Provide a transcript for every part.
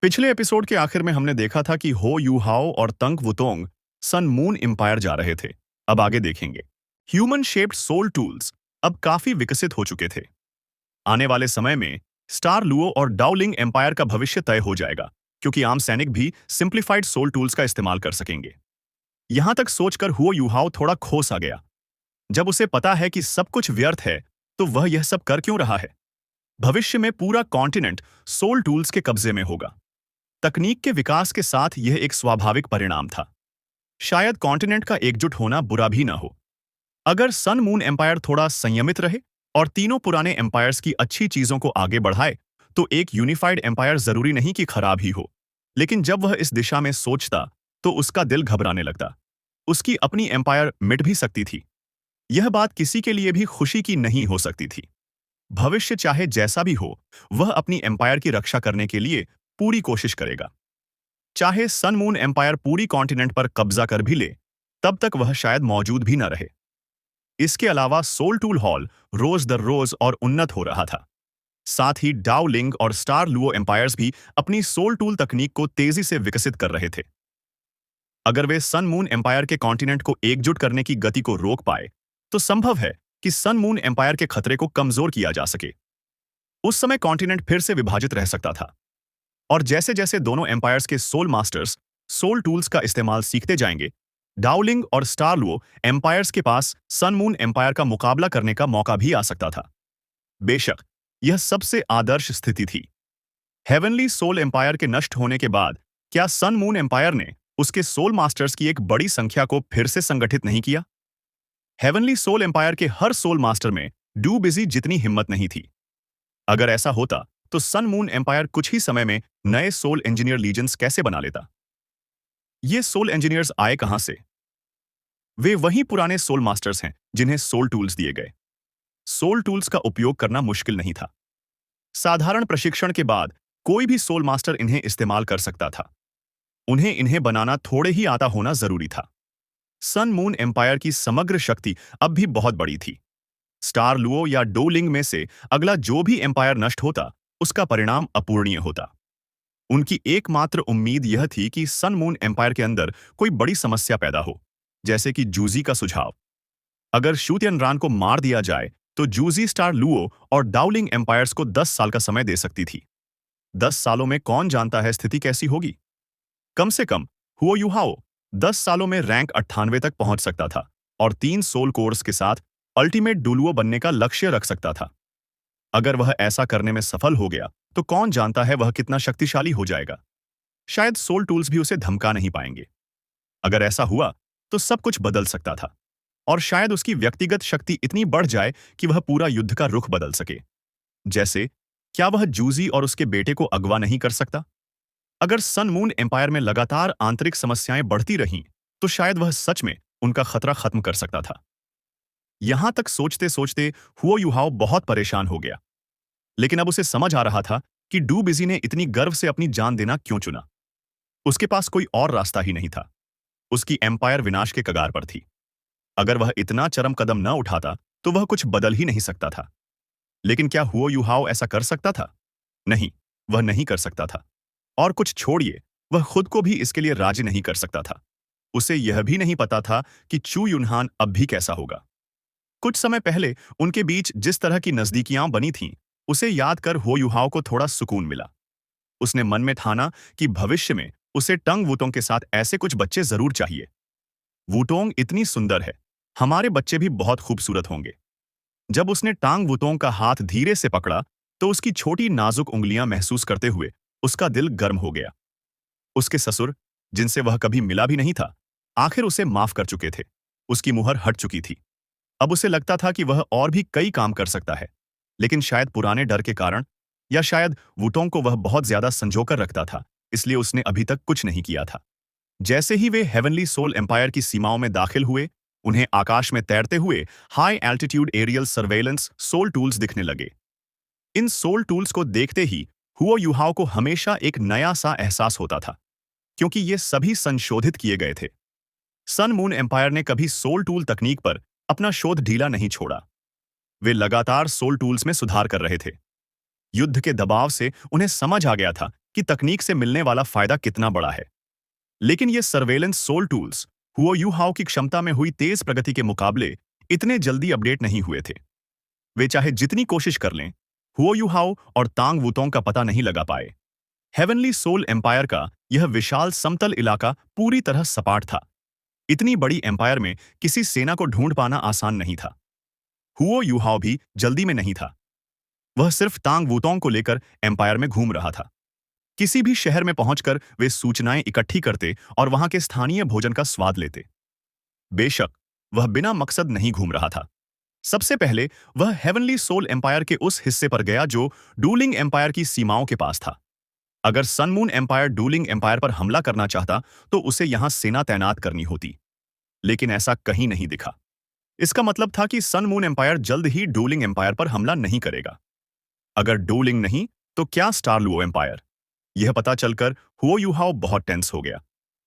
पिछले एपिसोड के आखिर में हमने देखा था कि हो यूहाओ और तंग वुतोंग सन मून एम्पायर जा रहे थे। अब आगे देखेंगे। ह्यूमन शेप्ड सोल टूल्स अब काफी विकसित हो चुके थे। आने वाले समय में स्टार लुओ और डाओलिंग एम्पायर का भविष्य तय हो जाएगा, क्योंकि आम सैनिक भी सिंप्लीफाइड सोल टूल्स का इस्तेमाल कर सकेंगे। यहां तक सोचकर हुओ यूहाओ थोड़ा खोस आ गया। जब उसे पता है कि सब कुछ व्यर्थ है, तो वह यह सब कर क्यों रहा है। भविष्य में पूरा कॉन्टिनेंट सोल टूल्स के कब्जे में होगा। तकनीक के विकास के साथ यह एक स्वाभाविक परिणाम था। शायद कॉन्टिनेंट का एकजुट होना बुरा भी ना हो। अगर सन मून एम्पायर थोड़ा संयमित रहे और तीनों पुराने एम्पायर्स की अच्छी चीजों को आगे बढ़ाए, तो एक यूनिफाइड एम्पायर जरूरी नहीं कि खराब ही हो। लेकिन जब वह इस दिशा में सोचता, तो उसका दिल घबराने लगता। उसकी अपनी एम्पायर मिट भी सकती थी। यह बात किसी के लिए भी खुशी की नहीं हो सकती थी। भविष्य चाहे जैसा भी हो, वह अपनी एम्पायर की रक्षा करने के लिए पूरी कोशिश करेगा। चाहे सन मून एम्पायर पूरी कॉन्टिनेंट पर कब्जा कर भी ले, तब तक वह शायद मौजूद भी न रहे। इसके अलावा सोल टूल हॉल रोज दर रोज और उन्नत हो रहा था। साथ ही डाओ लिंग और स्टार लुओ एम्पायर्स भी अपनी सोल टूल तकनीक को तेजी से विकसित कर रहे थे। अगर वे सन मून एम्पायर के कॉन्टिनेंट को एकजुट करने की गति को रोक पाए, तो संभव है कि सन मून एम्पायर के खतरे को कमजोर किया जा सके। उस समय कॉन्टिनेंट फिर से विभाजित रह सकता था। और जैसे जैसे दोनों एम्पायर्स के सोल मास्टर्स सोल टूल्स का इस्तेमाल सीखते जाएंगे, डाओलिंग और स्टार लुओ एम्पायर्स के पास सन मून एम्पायर का मुकाबला करने का मौका भी आ सकता था। बेशक यह सबसे आदर्श स्थिति थी। हेवनली सोल एम्पायर के नष्ट होने के बाद क्या सन मून एम्पायर ने उसके सोल मास्टर्स की एक बड़ी संख्या को फिर से संगठित नहीं किया? हेवनली सोल एम्पायर के हर सोल मास्टर में डू बिजी जितनी हिम्मत नहीं थी। अगर ऐसा होता, तो सन मून एम्पायर कुछ ही समय में नए सोल इंजीनियर लीजेंड्स कैसे बना लेता। ये सोल इंजीनियर्स आए कहां से? वे वही पुराने सोल मास्टर्स हैं जिन्हें सोल टूल्स दिए गए। सोल टूल्स का उपयोग करना मुश्किल नहीं था। साधारण प्रशिक्षण के बाद कोई भी सोल मास्टर इन्हें इस्तेमाल कर सकता था। उन्हें इन्हें बनाना थोड़े ही आता होना जरूरी था। सन मून एम्पायर की समग्र शक्ति अब भी बहुत बड़ी थी। स्टार लुओ या डोलिंग में से अगला जो भी एम्पायर नष्ट होता, उसका परिणाम अपूरणीय होता। उनकी एकमात्र उम्मीद यह थी कि सन मून एम्पायर के अंदर कोई बड़ी समस्या पैदा हो, जैसे कि जूजी का सुझाव। अगर शूतियनरान को मार दिया जाए, तो जूजी स्टार लुओ और डाउलिंग एम्पायर्स को 10 साल का समय दे सकती थी। 10 सालों में कौन जानता है स्थिति कैसी होगी। कम से कम हुओ यूहाओ 10 सालों में रैंक 98 तक पहुंच सकता था और 3 सोल कोर्स के साथ अल्टीमेट डुलुओ बनने का लक्ष्य रख सकता था। अगर वह ऐसा करने में सफल हो गया, तो कौन जानता है वह कितना शक्तिशाली हो जाएगा। शायद सोल टूल्स भी उसे धमका नहीं पाएंगे। अगर ऐसा हुआ, तो सब कुछ बदल सकता था। और शायद उसकी व्यक्तिगत शक्ति इतनी बढ़ जाए कि वह पूरा युद्ध का रुख बदल सके। जैसे, क्या वह जूजी और उसके बेटे को अगवा नहीं कर सकता? अगर सन मून एम्पायर में लगातार आंतरिक समस्याएं बढ़ती रहीं, तो शायद वह सच में उनका खतरा खत्म कर सकता था। यहां तक सोचते सोचते हुओ यूहाओ बहुत परेशान हो गया। लेकिन अब उसे समझ आ रहा था कि डू बिजी ने इतनी गर्व से अपनी जान देना क्यों चुना। उसके पास कोई और रास्ता ही नहीं था। उसकी एम्पायर विनाश के कगार पर थी। अगर वह इतना चरम कदम न उठाता, तो वह कुछ बदल ही नहीं सकता था। लेकिन क्या हुओ यूहाओ ऐसा कर सकता था? नहीं, वह नहीं कर सकता था। और कुछ छोड़िए, वह खुद को भी इसके लिए राजी नहीं कर सकता था। उसे यह भी नहीं पता था कि चू युनहान अब भी कैसा होगा। कुछ समय पहले उनके बीच जिस तरह की नजदीकियां बनी थीं, उसे याद कर हो यूहाओ को थोड़ा सुकून मिला। उसने मन में ठाना कि भविष्य में उसे टंग वुतोंग के साथ ऐसे कुछ बच्चे जरूर चाहिए। वुतोंग इतनी सुंदर है, हमारे बच्चे भी बहुत खूबसूरत होंगे। जब उसने टांग वुतोंग का हाथ धीरे से पकड़ा, तो उसकी छोटी नाजुक उंगलियां महसूस करते हुए उसका दिल गर्म हो गया। उसके ससुर, जिनसे वह कभी मिला भी नहीं था, आखिर उसे माफ कर चुके थे। उसकी मुहर हट चुकी थी। अब उसे लगता था कि वह और भी कई काम कर सकता है। लेकिन शायद पुराने डर के कारण, या शायद वुटोंग को वह बहुत ज्यादा संजोकर रखता था, इसलिए उसने अभी तक कुछ नहीं किया था। जैसे ही वे हेवनली सोल एम्पायर की सीमाओं में दाखिल हुए, उन्हें आकाश में तैरते हुए high altitude aerial surveillance soul tools दिखने लगे। इन सोल टूल्स को देखते ही हुओ यूहाओ को हमेशा एक नया सा एहसास होता था, क्योंकि ये सभी संशोधित किए गए थे। सन मून एम्पायर ने कभी सोल टूल तकनीक पर अपना शोध ढीला नहीं छोड़ा। वे लगातार सोल टूल्स में सुधार कर रहे थे। युद्ध के दबाव से उन्हें समझ आ गया था कि तकनीक से मिलने वाला फायदा कितना बड़ा है। लेकिन ये सर्वेलेंस सोल टूल्स हुओ यू हाओ की क्षमता में हुई तेज प्रगति के मुकाबले इतने जल्दी अपडेट नहीं हुए थे। वे चाहे जितनी कोशिश कर लें, हुओ यू हाओ और तांग वुतोंग का पता नहीं लगा पाए। हेवनली सोल एम्पायर का यह विशाल समतल इलाका पूरी तरह सपाट था। इतनी बड़ी एम्पायर में किसी सेना को ढूंढ पाना आसान नहीं था। हुओ यू हाओ भी जल्दी में नहीं था। वह सिर्फ तांग वुतोंग को लेकर एम्पायर में घूम रहा था। किसी भी शहर में पहुंचकर वे सूचनाएं इकट्ठी करते और वहां के स्थानीय भोजन का स्वाद लेते। बेशक वह बिना मकसद नहीं घूम रहा था। सबसे पहले वह हेवनली सोल एम्पायर के उस हिस्से पर गया जो डूलिंग एम्पायर की सीमाओं के पास था। अगर सनमून एम्पायर डूलिंग एम्पायर पर हमला करना चाहता तो उसे यहां सेना तैनात करनी होती। लेकिन ऐसा कहीं नहीं दिखा। इसका मतलब था कि सनमून एम्पायर जल्द ही डूलिंग एम्पायर पर हमला नहीं करेगा। अगर डूलिंग नहीं तो क्या स्टार लुओ एम्पायर? यह पता चलकर हुओ यूहाओ बहुत टेंस हो गया,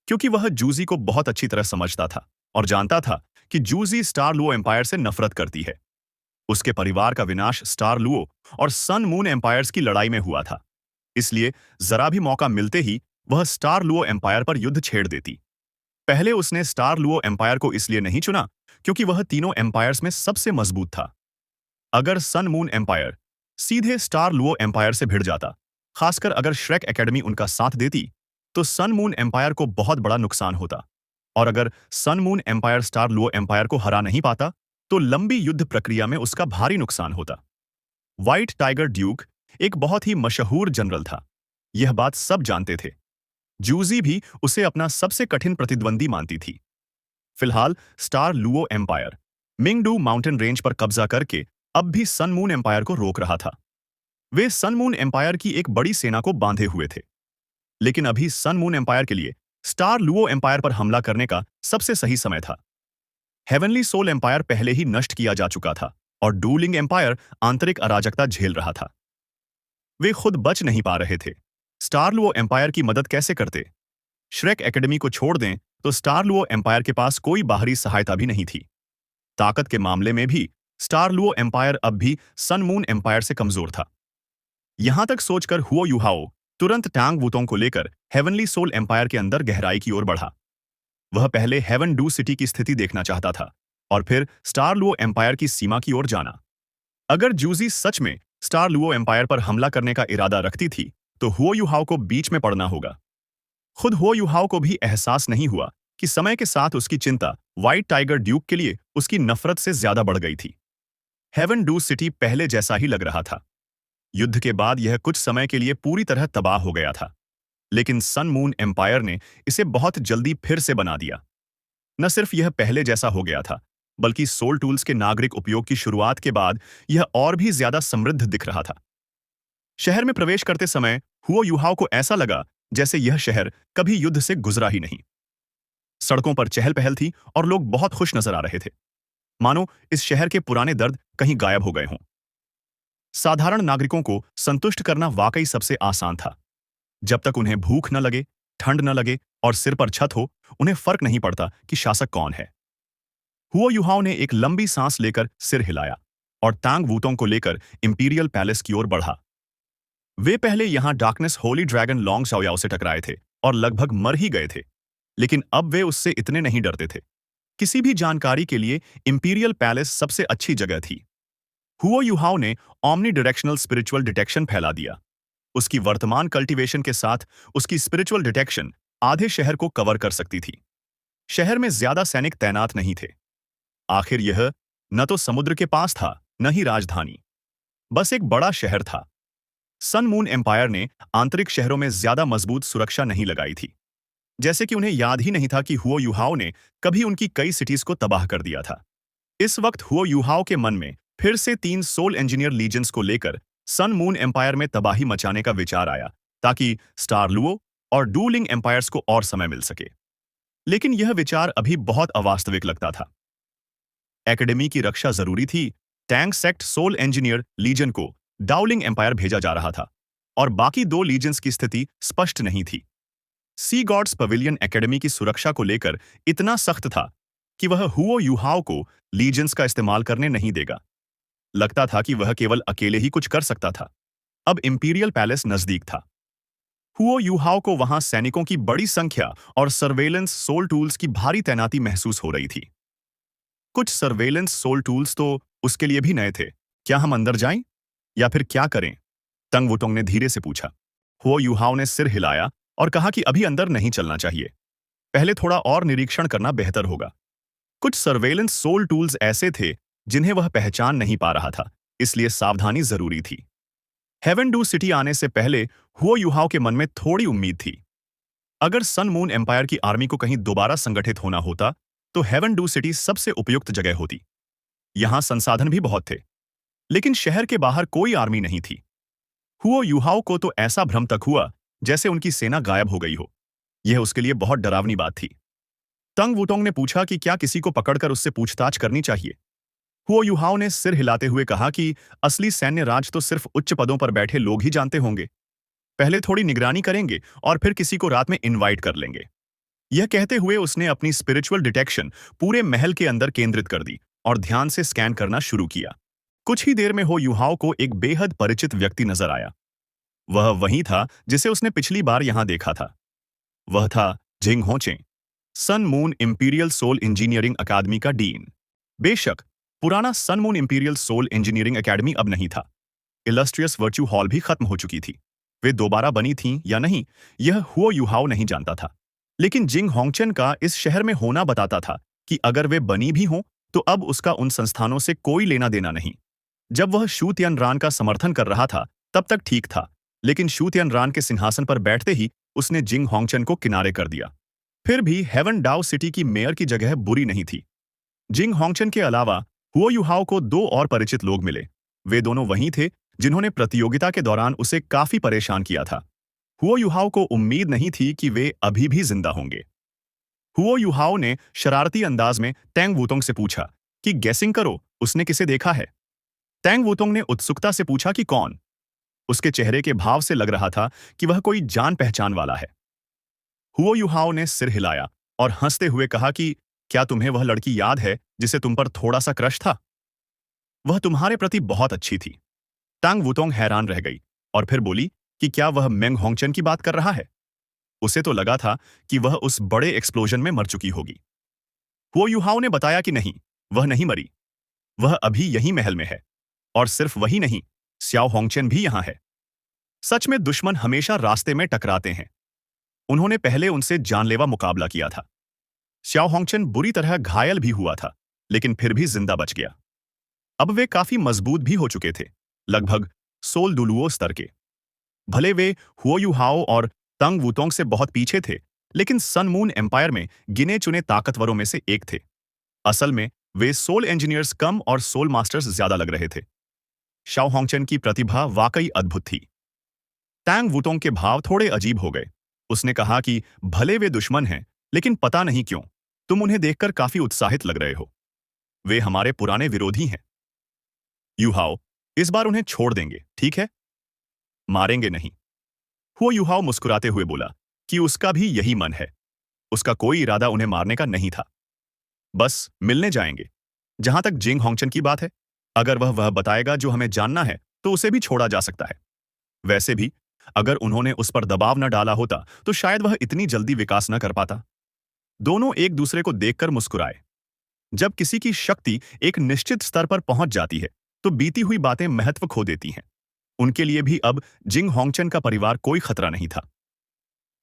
क्योंकि वह जूजी को बहुत अच्छी तरह समझता था और जानता था कि जूजी स्टार लुओ एम्पायर से नफरत करती है। उसके परिवार का विनाश स्टार लुओ और सन मून एम्पायर्स की लड़ाई में हुआ था। इसलिए जरा भी मौका मिलते ही वह स्टार लुओ एम्पायर पर युद्ध छेड़ देती। पहले उसने स्टार लुओ एम्पायर को इसलिए नहीं चुना क्योंकि वह तीनों एम्पायर्स में सबसे मजबूत था। अगर सन मून एम्पायर सीधे स्टार लुओ एम्पायर से भिड़ जाता, खासकर अगर श्रेक एकेडमी उनका साथ देती, तो सन मून एम्पायर को बहुत बड़ा नुकसान होता। और अगर sun moon empire star Luo empire को हरा नहीं पाता, तो लंबी युद्ध प्रक्रिया में उसका भारी नुकसान होता। व्हाइट टाइगर ड्यूक एक बहुत ही मशहूर जनरल था। यह बात सब जानते थे। जूजी भी उसे अपना सबसे कठिन प्रतिद्वंदी मानती थी। फिलहाल star Luo empire Mingdu mountain range पर कब्जा करके अब भी सन मून एम्पायर को रोक रहा था। वे सन मून एम्पायर की एक बड़ी सेना को बांधे हुए थे। लेकिन अभी सन मून एम्पायर के लिए स्टार लुओ एम्पायर पर हमला करने का सबसे सही समय था। हेवनली सोल एम्पायर पहले ही नष्ट किया जा चुका था और डूलिंग एम्पायर आंतरिक अराजकता झेल रहा था। वे खुद बच नहीं पा रहे थे। स्टार लुओ एम्पायर की मदद कैसे करते? श्रेक एकेडमी को छोड़ दें तो स्टार लुओ एम्पायर के पास कोई बाहरी सहायता भी नहीं थी। ताकत के मामले में भी स्टार लुओ एम्पायर अब भी सन मून एम्पायर से कमजोर था। यहां तक सोचकर हुओ यूहाओ तुरंत टांग वुतोंग को लेकर हेवनली सोल एम्पायर के अंदर गहराई की ओर बढ़ा। वह पहले हेवन डू सिटी की स्थिति देखना चाहता था और फिर स्टार लुओ एम्पायर की सीमा की ओर जाना। अगर जूजी सच में स्टार लुओ एम्पायर पर हमला करने का इरादा रखती थी, तो हुओ यूहाओ को बीच में पड़ना होगा। खुद हुओ यूहाओ को भी एहसास नहीं हुआ कि समय के साथ उसकी चिंता व्हाइट टाइगर ड्यूक के लिए उसकी नफरत से ज्यादा बढ़ गई थी। हेवन डू सिटी पहले जैसा ही लग रहा था। युद्ध के बाद यह कुछ समय के लिए पूरी तरह तबाह हो गया था, लेकिन सन मून एम्पायर ने इसे बहुत जल्दी फिर से बना दिया। न सिर्फ यह पहले जैसा हो गया था, बल्कि सोल टूल्स के नागरिक उपयोग की शुरुआत के बाद यह और भी ज्यादा समृद्ध दिख रहा था। शहर में प्रवेश करते समय हुओ यूहाओ को ऐसा लगा जैसे यह शहर कभी युद्ध से गुजरा ही नहीं। सड़कों पर चहल पहल थी और लोग बहुत खुश नजर आ रहे थे, मानो इस शहर के पुराने दर्द कहीं गायब हो गए हों। साधारण नागरिकों को संतुष्ट करना वाकई सबसे आसान था। जब तक उन्हें भूख न लगे, ठंड न लगे और सिर पर छत हो, उन्हें फर्क नहीं पड़ता कि शासक कौन है। हुओ यूहाओ ने एक लंबी सांस लेकर सिर हिलाया और तांग वूतोंग को लेकर इंपीरियल पैलेस की ओर बढ़ा। वे पहले यहां डार्कनेस होली ड्रैगन लॉन्ग शाओयाओ से टकराए थे और लगभग मर ही गए थे, लेकिन अब वे उससे इतने नहीं डरते थे। किसी भी जानकारी के लिए इंपीरियल पैलेस सबसे अच्छी जगह थी। हुओ यूहाओ ने ओमनी डायरेक्शनल स्पिरिचुअल डिटेक्शन फैला दिया। उसकी वर्तमान कल्टीवेशन के साथ उसकी स्पिरिचुअल डिटेक्शन आधे शहर को कवर कर सकती थी। शहर में ज्यादा सैनिक तैनात नहीं थे। आखिर यह न तो समुद्र के पास था, न ही राजधानी, बस एक बड़ा शहर था। सन मून एम्पायर ने आंतरिक शहरों में ज्यादा मजबूत सुरक्षा नहीं लगाई थी, जैसे कि उन्हें याद ही नहीं था कि हुओ यूहाओ ने कभी उनकी कई सिटीज को तबाह कर दिया था। इस वक्त हुओ यूहाओ के मन में फिर से 3 सोल इंजीनियर लीजेंस को लेकर सन मून एम्पायर में तबाही मचाने का विचार आया, ताकि स्टार लुओ और डूलिंग एम्पायर्स को और समय मिल सके। लेकिन यह विचार अभी बहुत अवास्तविक लगता था। एकेडमी की रक्षा जरूरी थी। Tank sect soul engineer legion को डाउलिंग एम्पायर भेजा जा रहा था और बाकी 2 लीजेंस की स्थिति स्पष्ट नहीं थी। सी गॉड्स पवेलियन एकेडमी की सुरक्षा को लेकर इतना सख्त था कि वह हुओ यूहाओ को लीजेंस का इस्तेमाल करने नहीं देगा। लगता था कि वह केवल अकेले ही कुछ कर सकता था। अब इंपीरियल पैलेस नजदीक था। हुओ यूहाओ को वहां सैनिकों की बड़ी संख्या और सर्वेलेंस सोल टूल्स की भारी तैनाती महसूस हो रही थी। कुछ सर्वेलेंस सोल टूल्स तो उसके लिए भी नए थे। क्या हम अंदर जाएं या फिर क्या करें? तंग वुटोंग ने धीरे से पूछा। हुओ यूहाओ ने सिर हिलाया और कहा कि अभी अंदर नहीं चलना चाहिए। पहले थोड़ा और निरीक्षण करना बेहतर होगा। कुछ सर्वेलेंस सोल टूल्स ऐसे थे जिन्हें वह पहचान नहीं पा रहा था, इसलिए सावधानी जरूरी थी। हेवन डू सिटी आने से पहले हुओ यूहाओ के मन में थोड़ी उम्मीद थी। अगर सन मून एम्पायर की आर्मी को कहीं दोबारा संगठित होना होता तो हेवन डू सिटी सबसे उपयुक्त जगह होती। यहां संसाधन भी बहुत थे, लेकिन शहर के बाहर कोई आर्मी नहीं थी। हुओ यूहाओ को तो ऐसा भ्रम तक हुआ जैसे उनकी सेना गायब हो गई हो। यह उसके लिए बहुत डरावनी बात थी। तंग वुटोंग ने पूछा कि क्या किसी को पकड़कर उससे पूछताछ करनी चाहिए। हुओ यूहाओ ने सिर हिलाते हुए कहा कि असली सैन्य राज तो सिर्फ उच्च पदों पर बैठे लोग ही जानते होंगे। पहले थोड़ी निगरानी करेंगे और फिर किसी को रात में इनवाइट कर लेंगे। यह कहते हुए उसने अपनी स्पिरिचुअल डिटेक्शन पूरे महल के अंदर केंद्रित कर दी और ध्यान से स्कैन करना शुरू किया। कुछ ही देर में हो यूहाओ को एक बेहद परिचित व्यक्ति नजर आया। वह वही था जिसे उसने पिछली बार यहां देखा था। वह था Jing Hoche, Sun moon imperial soul Engineering अकादमी का डीन। बेशक पुराना Sun moon imperial soul Engineering अकादमी अब नहीं था। इलस्ट्रियस वर्च्यू हॉल भी खत्म हो चुकी थी। वे दोबारा बनी थीं या नहीं, यह हुओ यूहाओ नहीं जानता था। लेकिन जिंग होंगचन का इस शहर में होना बताता था कि अगर वे बनी भी हों तो अब उसका उन संस्थानों से कोई लेना देना नहीं। जब वह शू तियनरान का समर्थन कर रहा था तब तक ठीक था, लेकिन शू तियनरान के सिंहासन पर बैठते ही उसने जिंग होंगचन को किनारे कर दिया। फिर भी हेवन डाओ सिटी की मेयर की जगह बुरी नहीं थी। जिंग होंगचन के अलावा हुओ यूहाओ को दो और परिचित लोग मिले। वे दोनों वही थे जिन्होंने प्रतियोगिता के दौरान उसे काफी परेशान किया था। हुओ यूहाओ को उम्मीद नहीं थी कि वे अभी भी जिंदा होंगे। हुओ यूहाओ ने शरारती अंदाज में तैंग वुतोंग से पूछा कि गैसिंग करो, उसने किसे देखा है? तैंग वुतोंग ने उत्सुकता से पूछा कि कौन? उसके चेहरे के भाव से लग रहा था कि वह कोई जान पहचान वाला है। हुओ यूहाओ ने सिर हिलाया और हंसते हुए कहा कि क्या तुम्हें वह लड़की याद है जिसे तुम पर थोड़ा सा क्रश था? वह तुम्हारे प्रति बहुत अच्छी थी। तांग वुतोंग हैरान रह गई और फिर बोली कि क्या वह मेंग होंगचन की बात कर रहा है? उसे तो लगा था कि वह उस बड़े एक्सप्लोजन में मर चुकी होगी। हुओ यूहाओ ने बताया कि नहीं, वह नहीं मरी। वह अभी यही महल में है। और सिर्फ वही नहीं, स्याओ होंगचन भी यहां है। सच में दुश्मन हमेशा रास्ते में टकराते हैं। उन्होंने पहले उनसे जानलेवा मुकाबला किया था। स्याओ होंगचन बुरी तरह घायल भी हुआ था, लेकिन फिर भी जिंदा बच गया। अब वे काफी मजबूत भी हो चुके थे, लगभग सोल दुलुओ स्तर के। भले वे हुओ यूहाओ और तंग वुतोंग से बहुत पीछे थे, लेकिन सन मून एम्पायर में गिने चुने ताकतवरों में से एक थे। असल में वे सोल इंजीनियर्स कम और सोल मास्टर्स ज्यादा लग रहे थे। शाओ होंगचन की प्रतिभा वाकई अद्भुत थी। तैंग वुतोंग के भाव थोड़े अजीब हो गए। उसने कहा कि भले वे दुश्मन हैं, लेकिन पता नहीं क्यों तुम उन्हें देखकर काफी उत्साहित लग रहे हो। वे हमारे पुराने विरोधी हैं। यूहाओ, इस बार उन्हें छोड़ देंगे, ठीक है? मारेंगे नहीं। हुओ यूहाओ मुस्कुराते हुए बोला कि उसका भी यही मन है। उसका कोई इरादा उन्हें मारने का नहीं था। बस मिलने जाएंगे। जहां तक जिंग होंगचन की बात है, अगर वह बताएगा जो हमें जानना है तो उसे भी छोड़ा जा सकता है। वैसे भी अगर उन्होंने उस पर दबाव न डाला होता तो शायद वह इतनी जल्दी विकास न कर पाता। दोनों एक दूसरे को देखकर मुस्कुराए। जब किसी की शक्ति एक निश्चित स्तर पर पहुंच जाती है तो बीती हुई बातें महत्व खो देती हैं। उनके लिए भी अब जिंग होंगचन का परिवार कोई खतरा नहीं था।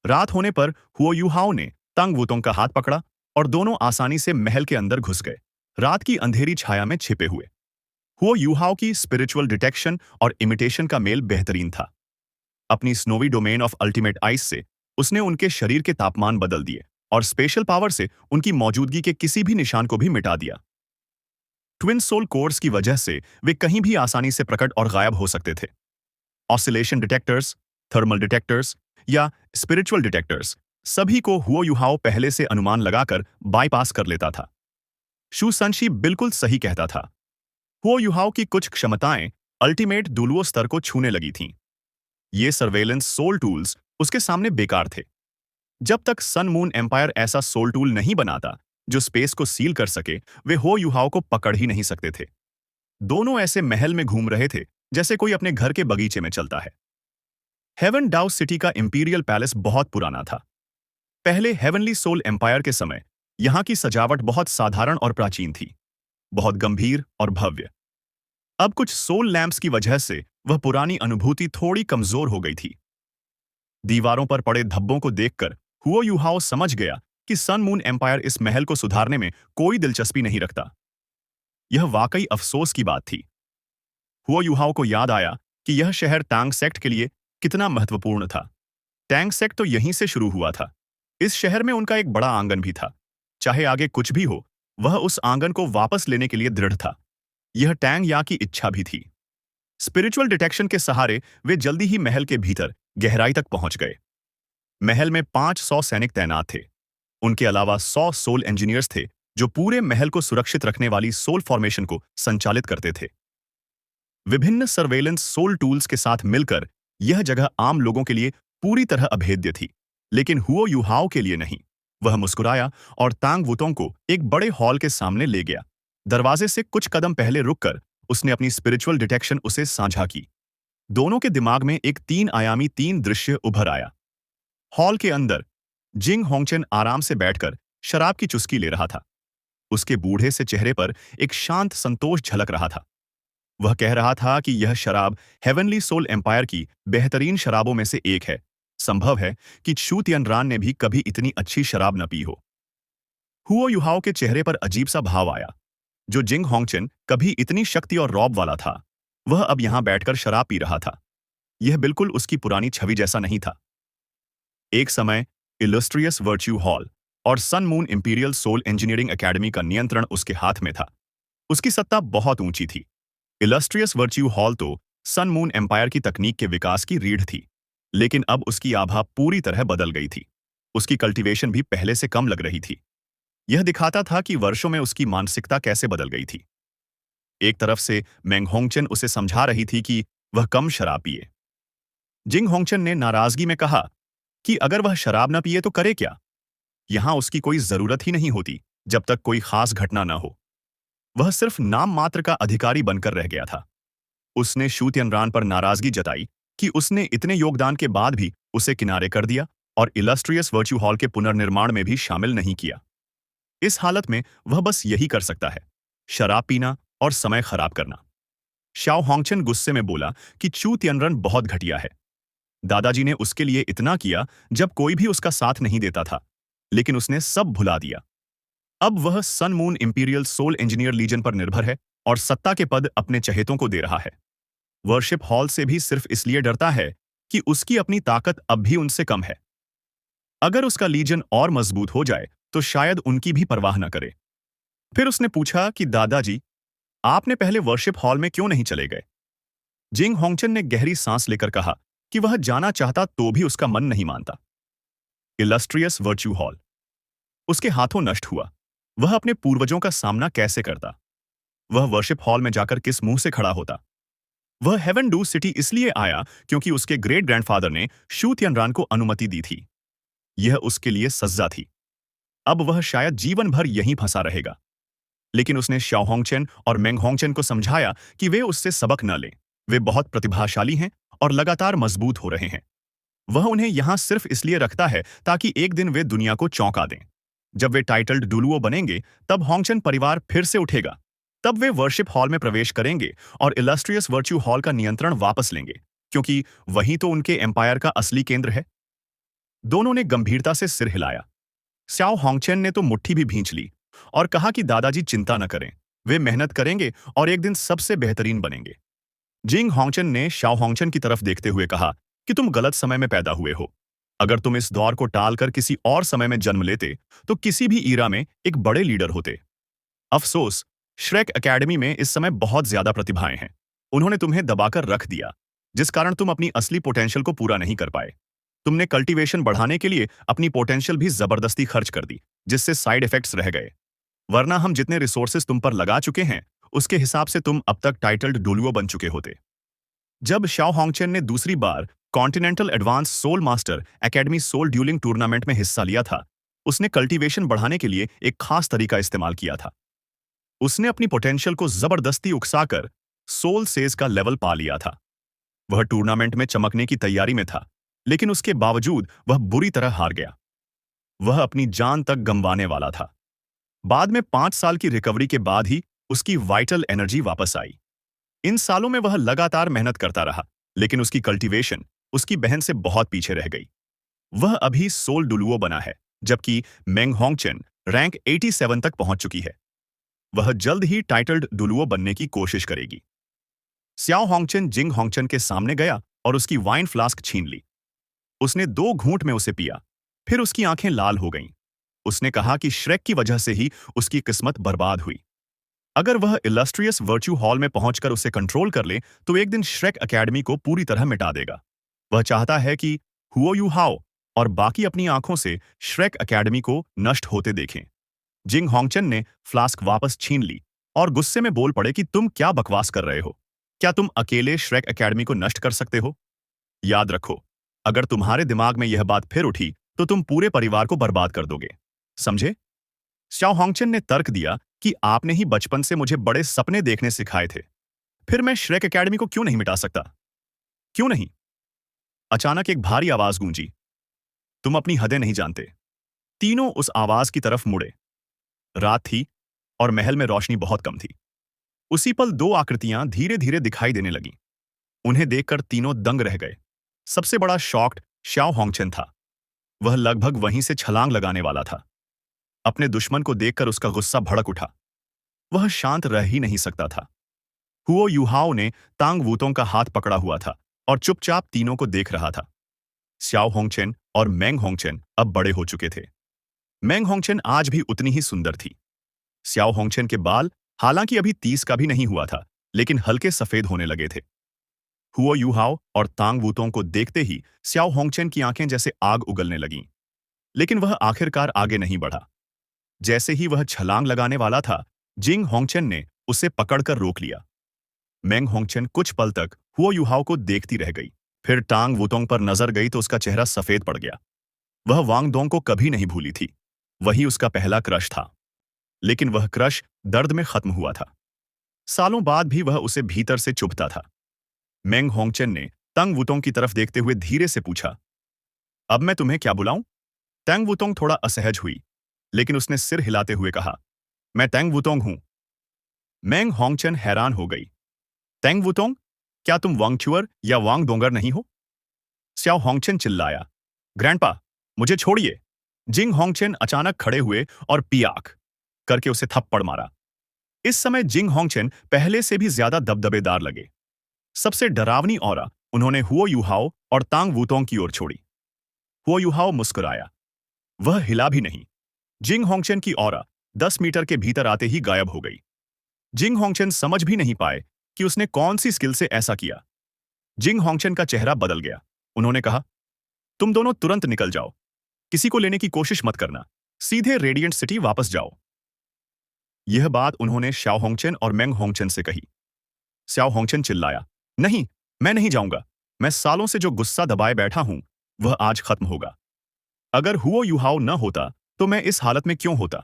रात होने पर हुओ यूहाओ ने तंग वुतोंग का हाथ पकड़ा और दोनों आसानी से महल के अंदर घुस गए, रात की अंधेरी छाया में छिपे हुए। हुओ यूहाओ की स्पिरिचुअल डिटेक्शन और इमिटेशन का मेल बेहतरीन था। अपनी snowy domain of ultimate ice से उसने उनके शरीर के तापमान बदल दिए और स्पेशल पावर से उनकी मौजूदगी के किसी भी निशान को भी मिटा दिया। ट्विन सोल कोर्स की वजह से वे कहीं भी आसानी से प्रकट और गायब हो सकते थे। ऑसिलेशन डिटेक्टर्स, थर्मल डिटेक्टर्स या स्पिरिचुअल डिटेक्टर्स, सभी को हुओ यूहाओ पहले से अनुमान लगाकर बाईपास कर लेता था। शू संशी बिल्कुल सही कहता था। हुओ यूहाओ की कुछ क्षमताएं अल्टीमेट दुलुओ स्तर को छूने लगी थीं। ये सर्वेलेंस सोल टूल्स उसके सामने बेकार थे। जब तक सन मून एम्पायर ऐसा सोल टूल नहीं बनाता जो स्पेस को सील कर सके, वे हुओ यूहाओ को पकड़ ही नहीं सकते थे। दोनों ऐसे महल में घूम रहे थे जैसे कोई अपने घर के बगीचे में चलता है। हेवन डाउ सिटी का इंपीरियल पैलेस बहुत पुराना था। पहले हेवनली सोल एम्पायर के समय यहाँ की सजावट बहुत साधारण और प्राचीन थी, बहुत गंभीर और भव्य। अब कुछ सोल लैंप्स की वजह से वह पुरानी अनुभूति थोड़ी कमजोर हो गई थी। दीवारों पर पड़े धब्बों को देखकर हुओ यूहाओ समझ गया कि सन मून एम्पायर इस महल को सुधारने में कोई दिलचस्पी नहीं रखता। यह वाकई अफसोस की बात थी। हुओ यूहाओ को याद आया कि यह शहर टांग सेक्ट के लिए कितना महत्वपूर्ण था। टैंग सेक्ट तो यहीं से शुरू हुआ था। इस शहर में उनका एक बड़ा आंगन भी था। चाहे आगे कुछ भी हो, वह उस आंगन को वापस लेने के लिए दृढ़ था। यह टैंग या की इच्छा भी थी। स्पिरिचुअल डिटेक्शन के सहारे वे जल्दी ही महल के भीतर गहराई तक पहुंच गए। महल में 500 सैनिक तैनात थे। उनके अलावा 100 सोल इंजीनियर्स थे जो पूरे महल को सुरक्षित रखने वाली सोल फॉर्मेशन को संचालित करते थे। विभिन्न सर्वेलेंस सोल टूल्स के साथ मिलकर यह जगह आम लोगों के लिए पूरी तरह अभेद्य थी, लेकिन हुओ यूहाओ के लिए नहीं। वह मुस्कुराया और तांग वुतोंग को एक बड़े हॉल के सामने ले गया। दरवाजे से कुछ कदम पहले रुककर उसने अपनी स्पिरिचुअल डिटेक्शन उसे साझा की। दोनों के दिमाग में एक 3 आयामी दृश्य उभर आया। हॉल के अंदर जिंग होंगचेन आराम से बैठकर शराब की चुस्की ले रहा था। उसके बूढ़े से चेहरे पर एक शांत संतोष झलक रहा था। वह कह रहा था कि यह शराब हेवनली सोल एम्पायर की बेहतरीन शराबों में से एक है। संभव है कि शू तियनरान ने भी कभी इतनी अच्छी शराब न पी हो। हुओ युहाओ के चेहरे पर अजीब सा भाव आया। जो जिंग होंगचेन कभी इतनी शक्ति और रौब वाला था, वह अब यहां बैठकर शराब पी रहा था। यह बिल्कुल उसकी पुरानी छवि जैसा नहीं था। एक समय इलस्ट्रियस वर्च्यू हॉल और sun moon imperial soul engineering academy का नियंत्रण उसके हाथ में था। उसकी सत्ता बहुत ऊंची थी। इलस्ट्रियस वर्च्यू हॉल तो सन मून एम्पायर की तकनीक के विकास की रीढ़ थी, लेकिन अब उसकी आभा पूरी तरह बदल गई थी। उसकी कल्टीवेशन भी पहले से कम लग रही थी। यह दिखाता था कि वर्षों में उसकी मानसिकता कैसे बदल गई थी। एक तरफ से मेंग होंगचेन उसे समझा रही थी कि वह कम शराब पिए। जिंग होंगचेन ने नाराजगी में कहा कि अगर वह शराब न पिए तो करे क्या? यहां उसकी कोई जरूरत ही नहीं होती जब तक कोई खास घटना न हो। वह सिर्फ नाम मात्र का अधिकारी बनकर रह गया था। उसने शू तियनरान पर नाराजगी जताई कि उसने इतने योगदान के बाद भी उसे किनारे कर दिया और इलस्ट्रियस वर्च्यू हॉल के पुनर्निर्माण में भी शामिल नहीं किया। इस हालत में वह बस यही कर सकता है, शराब पीना और समय खराब करना। शाओ होंगचेन गुस्से में बोला कि चू तियनरन बहुत घटिया है। दादाजी ने उसके लिए इतना किया जब कोई भी उसका साथ नहीं देता था, लेकिन उसने सब भुला दिया। अब वह sun moon imperial soul engineer legion पर निर्भर है और सत्ता के पद अपने चहेतों को दे रहा है। वर्शिप हॉल से भी सिर्फ इसलिए डरता है कि उसकी अपनी ताकत अब भी उनसे कम है। अगर उसका लीजन और मजबूत हो जाए तो शायद उनकी भी परवाह न करे। फिर उसने पूछा कि दादाजी, आपने पहले वर्शिप हॉल में क्यों नहीं चले गए? जिंग होंगचेन ने गहरी सांस लेकर कहा कि वह जाना चाहता तो भी उसका मन नहीं मानता। इलस्ट्रियस वर्च्यू हॉल उसके हाथों नष्ट हुआ। वह अपने पूर्वजों का सामना कैसे करता? वह वर्शिप हॉल में जाकर किस मुंह से खड़ा होता? वह हेवन डू सिटी इसलिए आया क्योंकि उसके ग्रेट ग्रैंडफादर ने शू तियनरान को अनुमति दी थी। यह उसके लिए सज्जा थी। अब वह शायद जीवन भर यहीं फंसा रहेगा। लेकिन उसने शाओ होंगचेन और मेंग होंगचेन को समझाया कि वे उससे सबक न लें। वे बहुत प्रतिभाशाली हैं और लगातार मजबूत हो रहे हैं। वह उन्हें यहां सिर्फ इसलिए रखता है ताकि एक दिन वे दुनिया को चौंका दें। जब वे टाइटल्ड डुलुओ बनेंगे, तब होंगचेन परिवार फिर से उठेगा। तब वे वर्शिप हॉल में प्रवेश करेंगे और इलस्ट्रियस वर्च्यू हॉल का नियंत्रण वापस लेंगे, क्योंकि वही तो उनके एम्पायर का असली केंद्र है। दोनों ने गंभीरता से सिर हिलाया। स्याओ होंगचेन ने तो मुट्ठी भी भींच ली और कहा कि दादाजी चिंता न करें, वे मेहनत करेंगे और एक दिन सबसे बेहतरीन बनेंगे। जिंग होंगचेन ने शाओ होंगचेन की तरफ देखते हुए कहा कि तुम गलत समय में पैदा हुए हो। अगर तुम इस दौर को टालकर किसी और समय में जन्म लेते तो किसी भी ईरा में एक बड़े लीडर होते। अफसोस, श्रेक एकेडमी में इस समय बहुत ज्यादा प्रतिभाएं हैं। उन्होंने तुम्हें दबाकर रख दिया, जिस कारण तुम अपनी असली पोटेंशियल को पूरा नहीं कर पाए। तुमने कल्टीवेशन बढ़ाने के लिए अपनी पोटेंशियल भी जबरदस्ती खर्च कर दी, जिससे साइड इफेक्ट्स रह गए। वरना हम जितने रिसोर्सेज तुम पर लगा चुके हैं, उसके हिसाब से तुम अब तक टाइटल्ड डुलुओ बन चुके होते। जब शाओ होंगचेन ने दूसरी बार Continental Advance Soul Master Academy Soul Dueling Tournament में हिस्सा लिया था, उसने कल्टीवेशन बढ़ाने के लिए एक खास तरीका इस्तेमाल किया था। उसने अपनी पोटेंशियल को जबरदस्ती उकसाकर सोल सेज का लेवल पा लिया था। वह टूर्नामेंट में चमकने की तैयारी में था, लेकिन उसके बावजूद वह बुरी तरह हार गया। वह अपनी जान तक गंवाने वाला था। बाद में 5 साल की रिकवरी के बाद ही उसकी वाइटल एनर्जी वापस आई। इन सालों में वह लगातार मेहनत करता रहा, लेकिन उसकी कल्टीवेशन उसकी बहन से बहुत पीछे रह गई। वह अभी सोल डुलुओ बना है, जबकि मेंग होंगचेन रैंक 87 तक पहुंच चुकी है। वह जल्द ही टाइटल्ड डुलुओ बनने की कोशिश करेगी। स्याओ होंगचेन जिंग होंगचेन के सामने गया और उसकी वाइन फ्लास्क छीन ली। उसने 2 घूंट में उसे पिया, फिर उसकी आंखें लाल हो गईं। उसने कहा कि श्रेक की वजह से ही उसकी किस्मत बर्बाद हुई। अगर वह इलस्ट्रियस वर्च्यू हॉल में पहुंचकर उसे कंट्रोल कर ले, तो एक दिन श्रेक एकेडमी को पूरी तरह मिटा देगा। वह चाहता है कि हुओ यू हाओ और बाकी अपनी आंखों से श्रेक एकेडमी को नष्ट होते देखें। जिंग होंगचेन ने फ्लास्क वापस छीन ली और गुस्से में बोल पड़े कि तुम क्या बकवास कर रहे हो? क्या तुम अकेले श्रेक एकेडमी को नष्ट कर सकते हो? याद रखो, अगर तुम्हारे दिमाग में यह बात फिर उठी, तो तुम पूरे परिवार को बर्बाद कर दोगे। समझे? स्याओ होंगचेन ने तर्क दिया कि आपने ही बचपन से मुझे बड़े सपने देखने सिखाए थे। फिर मैं श्रेक एकेडमी को क्यों नहीं मिटा सकता? क्यों नहीं? अचानक एक भारी आवाज गूंजी। तुम अपनी हदें नहीं जानते। तीनों उस आवाज की तरफ मुड़े। रात थी और महल में रोशनी बहुत कम थी। उसी पल 2 आकृतियां धीरे धीरे दिखाई देने लगीं। उन्हें देखकर तीनों दंग रह गए। सबसे बड़ा शॉक्ड श्याओ होंगचेन था। वह लगभग वहीं से छलांग लगाने वाला था। अपने दुश्मन को देखकर उसका गुस्सा भड़क उठा। वह शांत रह ही नहीं सकता था। हुओ यूहाओ ने तांग वूतोंग का हाथ पकड़ा हुआ था और चुपचाप तीनों को देख रहा था। स्याओ होंगचेन और मेंग होंगचेन अब बड़े हो चुके थे। मेंग होंगचेन आज भी उतनी ही सुंदर थी। स्याओ होंगचेन के बाल हालांकि अभी 30 का भी नहीं हुआ था, लेकिन हल्के सफेद होने लगे थे। हुओ यूहाओ और तांग वूतोंग को देखते ही स्याओ होंगचेन की आंखें जैसे आग उगलने लगीं। लेकिन वह आखिरकार आगे नहीं बढ़ा। जैसे ही वह छलांग लगाने वाला था, जिंग होंगचेन ने उसे पकड़कर रोक लिया। मेंग होंगचेन कुछ पल तक हुओ यूहाओ को देखती रह गई। फिर टांग वुतोंग पर नजर गई तो उसका चेहरा सफेद पड़ गया। वह वांग दोंग को कभी नहीं भूली थी। वही उसका पहला क्रश था। लेकिन वह क्रश दर्द में खत्म हुआ था। सालों बाद भी वह उसे भीतर से चुभता था। मेंग होंगचेन ने तंग वुतोंग की तरफ देखते हुए धीरे से पूछा, अब मैं तुम्हें क्या बुलाऊं? तंग वुतोंग थोड़ा असहज हुई, लेकिन उसने सिर हिलाते हुए कहा, मैं तंग वुतोंग हूं। मेंग होंगचेन हैरान हो गई। तंग वुतोंग, क्या तुम वांगचुअर या वांग दोंगर नहीं हो? स्याओ होंगचेन चिल्लाया, ग्रैंडपा, मुझे छोड़िए। जिंग होंगचेन अचानक खड़े हुए और पियाक करके उसे थप्पड़ मारा। इस समय जिंग होंगचेन पहले से भी ज्यादा दबदबेदार लगे। सबसे डरावनी औरा उन्होंने हुओ यूहाओ और तांग वूतोंग की ओर छोड़ी। हुओ यूहाओ मुस्कुराया। वह हिला भी नहीं। जिंग होंगचेन की औरा 10 मीटर के भीतर आते ही गायब हो गई। जिंग होंगचेन समझ भी नहीं पाए कि उसने कौन सी स्किल से ऐसा किया। जिंग होंगचेन का चेहरा बदल गया। उन्होंने कहा, तुम दोनों तुरंत निकल जाओ। किसी को लेने की कोशिश मत करना। सीधे रेडिएंट सिटी वापस जाओ। यह बात उन्होंने श्याओ होंगचेन और मेंग होंगचेन से कही। स्याओ होंगचेन चिल्लाया, नहीं, मैं नहीं जाऊंगा। मैं सालों से जो गुस्सा दबाए बैठा हूं, वह आज खत्म होगा। अगर हुओ यूहाओ न होता, तो मैं इस हालत में क्यों होता?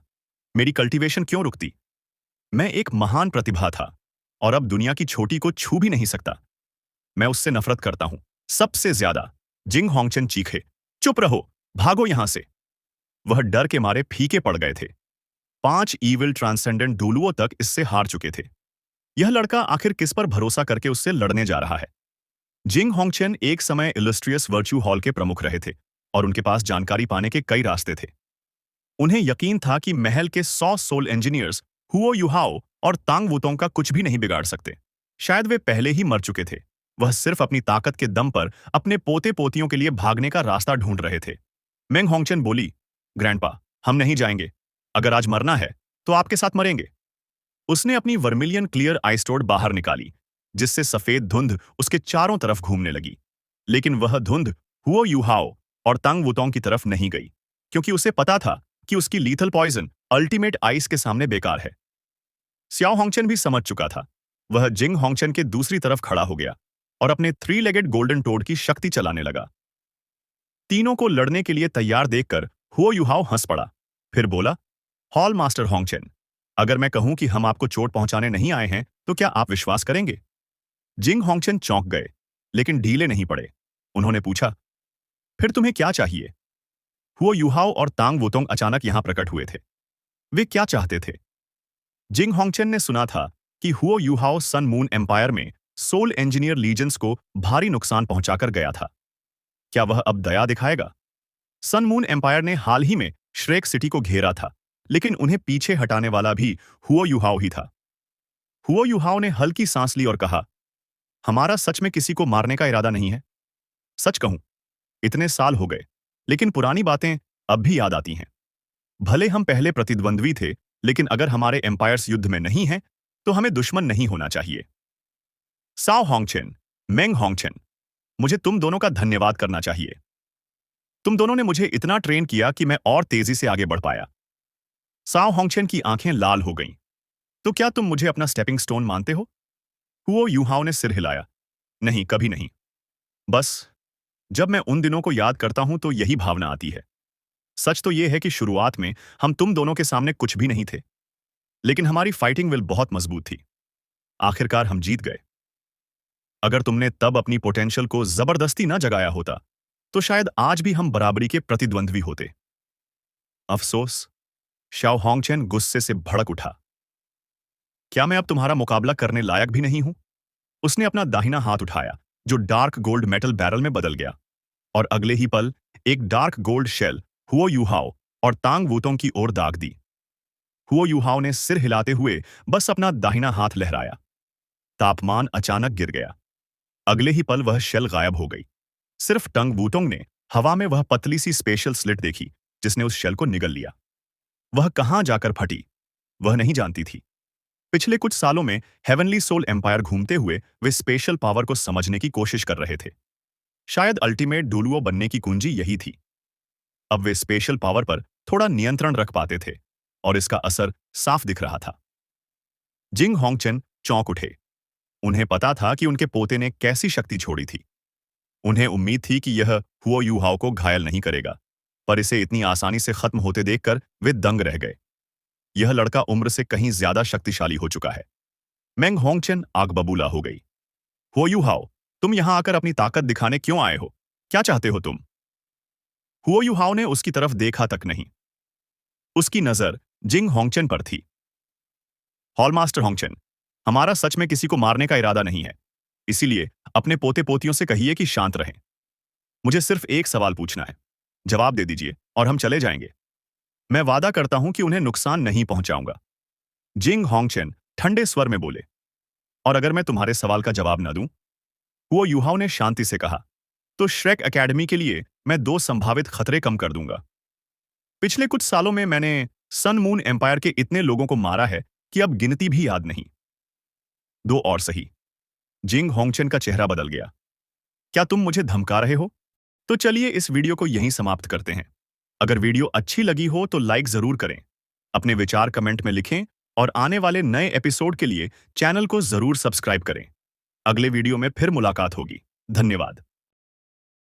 मेरी कल्टीवेशन क्यों रुकती? मैं एक महान प्रतिभा था, और अब दुनिया की छोटी को छू भी नहीं सकता। मैं उससे नफरत करता हूं, सबसे ज्यादा। जिंग होंगचेन चीखे, चुप रहो, भागो यहां से। वह डर के मारे फीके पड़ गए थे। 5 ईविल ट्रांसेंडेंट डुलुओ तक इससे हार चुके थे। यह लड़का आखिर किस पर भरोसा करके उससे लड़ने जा रहा है? जिंग होंगचेन एक समय इलस्ट्रियस वर्च्यू हॉल के प्रमुख रहे थे और उनके पास जानकारी पाने के कई रास्ते थे। उन्हें यकीन था कि महल के 100 सोल इंजीनियर्स हुओ यूहाओ और तांग वुतोंग का कुछ भी नहीं बिगाड़ सकते। शायद वे पहले ही मर चुके थे। वह सिर्फ अपनी ताकत के दम पर अपने पोते पोतियों के लिए भागने का रास्ता ढूंढ रहे थे। मेंग होंगचेन बोली, ग्रैंडपा, हम नहीं जाएंगे। अगर आज मरना है, तो आपके साथ मरेंगे। उसने अपनी वर्मिलियन क्लियर आइस्टोड बाहर निकाली, जिससे सफेद धुंध उसके चारों तरफ घूमने लगी। लेकिन वह धुंध हुओ यूहाओ और तांग वुतोंग की तरफ नहीं गई, क्योंकि उसे पता था कि उसकी लीथल पॉइजन अल्टीमेट आइस के सामने बेकार है। स्याओ होंगचेन भी समझ चुका था। वह जिंग होंगचेन के दूसरी तरफ खड़ा हो गया और अपने 3 लेगेड गोल्डन टोड की शक्ति चलाने लगा। तीनों को लड़ने के लिए तैयार देखकर हुओ यूहाओ हंस पड़ा। फिर बोला, हॉल मास्टर होंगचेन, अगर मैं कहूं कि हम आपको चोट पहुंचाने नहीं आए हैं, तो क्या आप विश्वास करेंगे? जिंग होंगचेन चौंक गए। लेकिन ढीले नहीं पड़े। उन्होंने पूछा, फिर तुम्हें क्या चाहिए? हुओ यूहाओ और तांग वुतोंग अचानक यहां प्रकट हुए थे। वे क्या चाहते थे? जिंग होंगचेन ने सुना था कि हुओ यूहाओ सन मून एम्पायर में सोल इंजीनियर लीजेंस को भारी नुकसान पहुंचाकर गया था। क्या वह अब दया दिखाएगा? सन मून एम्पायर ने हाल ही में श्रेक सिटी को घेरा था, लेकिन उन्हें पीछे हटाने वाला भी हुओ यूहाओ ही था। हुओ यूहाओ ने हल्की सांस ली और कहा, हमारा सच में किसी को मारने का इरादा नहीं है। सच कहूं, इतने साल हो गए, लेकिन पुरानी बातें अब भी याद आती हैं। भले हम पहले प्रतिद्वंद्वी थे, लेकिन अगर हमारे एम्पायर्स युद्ध में नहीं हैं, तो हमें दुश्मन नहीं होना चाहिए। साओ होंगचेन, मेंग होंगचेन, मुझे तुम दोनों का धन्यवाद करना चाहिए। तुम दोनों ने मुझे इतना ट्रेन किया कि मैं और तेजी से आगे बढ़ पाया। साओ होंगचेन की आंखें लाल हो गईं। तो क्या तुम मुझे अपना स्टेपिंग स्टोन मानते हो? हुओ यूहाओ ने सिर हिलाया। नहीं, कभी नहीं। बस जब मैं उन दिनों को याद करता हूं तो यही भावना आती है। सच तो यह है कि शुरुआत में हम तुम दोनों के सामने कुछ भी नहीं थे, लेकिन हमारी फाइटिंग विल बहुत मजबूत थी। आखिरकार हम जीत गए। अगर तुमने तब अपनी पोटेंशियल को जबरदस्ती न जगाया होता, तो शायद आज भी हम बराबरी के प्रतिद्वंद्वी होते। अफसोस। शाओ होंगचेन गुस्से से भड़क उठा। क्या मैं अब तुम्हारा मुकाबला करने लायक भी नहीं हूं? उसने अपना दाहिना हाथ उठाया, जो डार्क गोल्ड मेटल बैरल में बदल गया, और अगले ही पल एक डार्क गोल्ड शेल हुओ यूहाओ और तांग वूतोंग की ओर दाग दी। हुओ यूहाओ ने सिर हिलाते हुए बस अपना दाहिना हाथ लहराया। तापमान अचानक गिर गया। अगले ही पल वह शेल गायब हो गई। सिर्फ टंग वूतोंग ने हवा में वह पतली सी स्पेशल स्लिट देखी, जिसने उस शेल को निगल लिया। वह कहां जाकर फटी, वह नहीं जानती थी। पिछले कुछ सालों में हेवनली सोल एम्पायर घूमते हुए वे स्पेशल पावर को समझने की कोशिश कर रहे थे। शायद अल्टीमेट डुलुओ बनने की कुंजी यही थी। अब वे स्पेशल पावर पर थोड़ा नियंत्रण रख पाते थे, और इसका असर साफ दिख रहा था। जिंग होंगचेन चौंक उठे। उन्हें पता था कि उनके पोते ने कैसी शक्ति छोड़ी थी। उन्हें उम्मीद थी कि यह हुओ यूहाओ को घायल नहीं करेगा, पर इसे इतनी आसानी से खत्म होते देखकर वे दंग रह गए। यह लड़का उम्र से कहीं ज्यादा शक्तिशाली हो चुका है। मेंग होंगचेन आग बबूला हो गई। हुओ यूहाओ, तुम यहां आकर अपनी ताकत दिखाने क्यों आए हो? क्या चाहते हो तुम? हुओ यूहाओ ने उसकी तरफ देखा तक नहीं। उसकी नजर जिंग होंगचेन पर थी। हॉलमास्टर होंगचेन, हमारा सच में किसी को मारने का इरादा नहीं है, इसीलिए अपने पोते पोतियों से कहिए कि शांत रहें। मुझे सिर्फ एक सवाल पूछना है, जवाब दे दीजिए और हम चले जाएंगे। मैं वादा करता हूं कि उन्हें नुकसान नहीं पहुंचाऊंगा। जिंग होंगचेन ठंडे स्वर में बोले। और अगर मैं तुम्हारे सवाल का जवाब न दूं? हुओ यूहाओ ने शांति से कहा, तो श्रेक एकेडमी के लिए मैं 2 संभावित खतरे कम कर दूंगा। पिछले कुछ सालों में मैंने सन मून एम्पायर के इतने लोगों को मारा है कि अब गिनती भी याद नहीं। 2 और सही। जिंग होंगचेन का चेहरा बदल गया। क्या तुम मुझे धमका रहे हो? तो चलिए इस वीडियो को यहीं समाप्त करते हैं। अगर वीडियो अच्छी लगी हो तो लाइक जरूर करें, अपने विचार कमेंट में लिखें, और आने वाले नए एपिसोड के लिए चैनल को जरूर सब्सक्राइब करें। अगले वीडियो में फिर मुलाकात होगी। धन्यवाद।